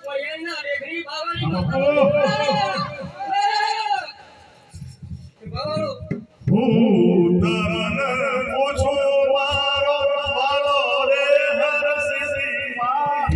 કોયના રેખની બાવાની બાવાનો ભૂતરન ઓછો મારો વાલો રે હરસિંહ માં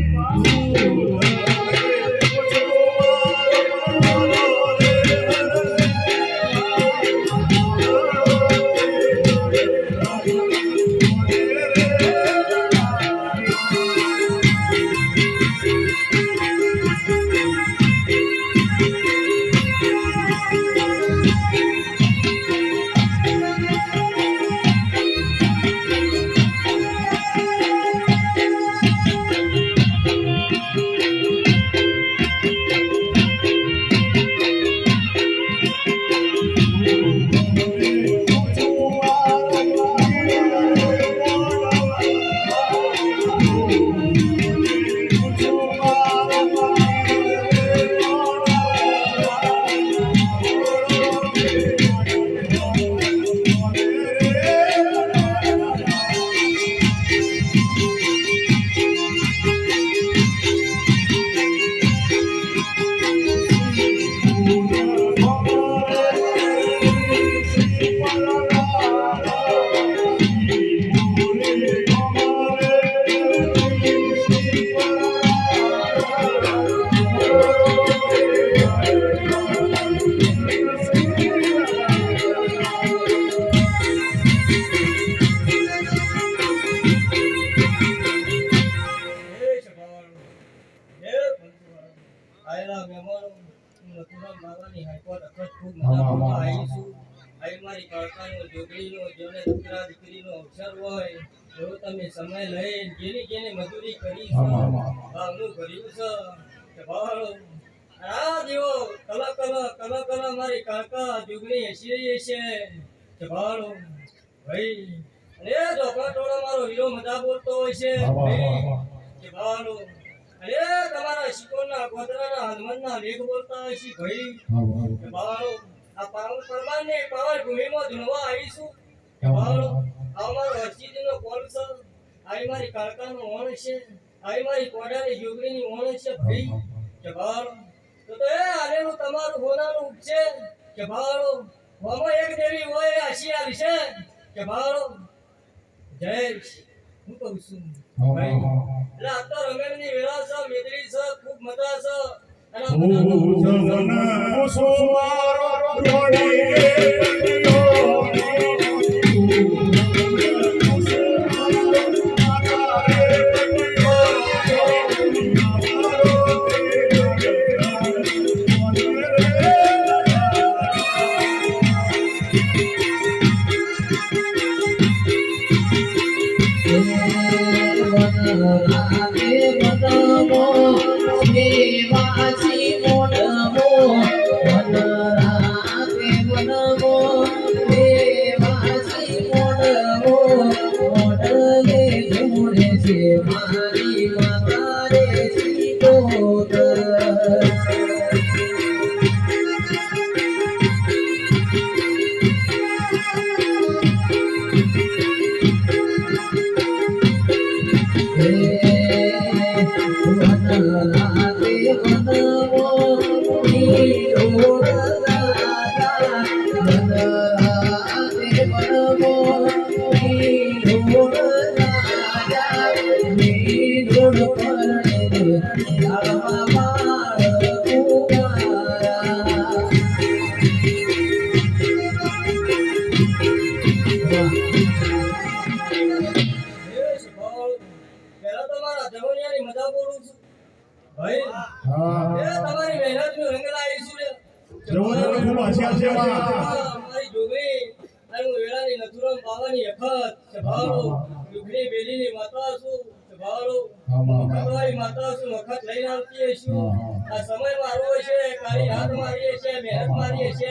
આયલા મહેમાનો મથુરા બાવાની હાઈકોર્ટ અખત ખૂબ મજામાં આવીશું આઈ મારી કાળકાનો જોગણીનો જેને દીકરા દીકરીનો અવસર હોય એવો તમે સમય લઈને જેની જેને મજૂરી કરી છે ભાવનું ભર્યું છે કે ભાવ આ દેવો કલ મારી કાળકા જોગણી હસી છે કે ભાવ ભાઈ અને ઢોકળા ટોળો મારો હીરો મજા બોલતો હોય છે કે ભાવ અરે તમારા શિકોરના ગોદરાના હનુમાનના લેખ બોલતા હશી ભાઈ બાળો આ પાવન પરમાને પાવન ભૂમિમાં ધૂણવા આવીશું બાળો આ મારો હરજીનો કોલ છે આઈ મારી કાળકાનો ઓણ છે આઈ મારી કોડાની જોગણીની ઓણ છે ભાઈ કે બાળો તો એ આલેનું તમારું હોનાનું ઉપશે કે બાળો હોમાં એક દેવી હોય આશીર્વાદ છે કે બાળો જય હું કહું છું ભાઈ એટલે આ તો રંગની વેળા છે મેદરી છે ખૂબ મજા છે અને ભૂતરન ઓછો મારો રોડી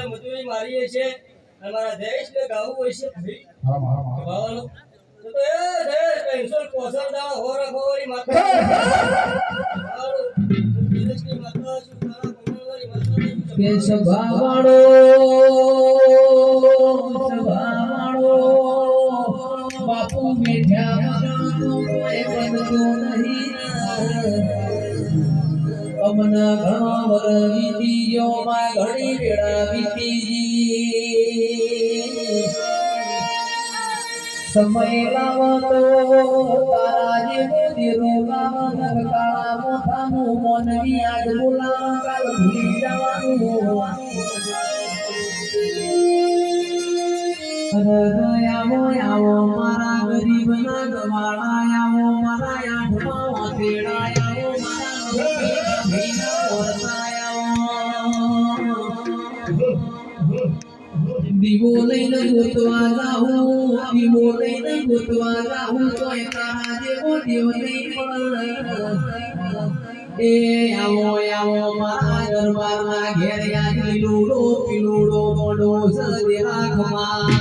મજૂરી મારી છે અમારા દેશને ગાવું હોય છે તો એ દેશ પેન્શન પોષણ દા હો રખોરી માતા દેશની માતા છું તારા ભગવાનની માતા કે સભાવાળો બાપુ મેઠા કોઈ બનતો નહીં અમન ઘણો વર વીતી ગયો માં ઘણી વેળા વીતી જી સમય લાવો તો તારા જેવો દેરો લાવો નરકાળા મોથાનું મોનવી આજ બોલા કાલ ભૂલી જવાનું આવો આવો મારા ગરીબના ગવાળા આવો મારા આઠમા વાતેડા આવો મારા ભીના વરસાય આવો દીવો લઈને ગોતવા જાઉં દીવો લઈને ગોતવા જાઉં તોય તારા જેવો દેવ નહીં મળે એ આવો આવો મારા દરબારના ઘેર યાદ લીલુડો પીલુડો મોડો સદે રાખમાં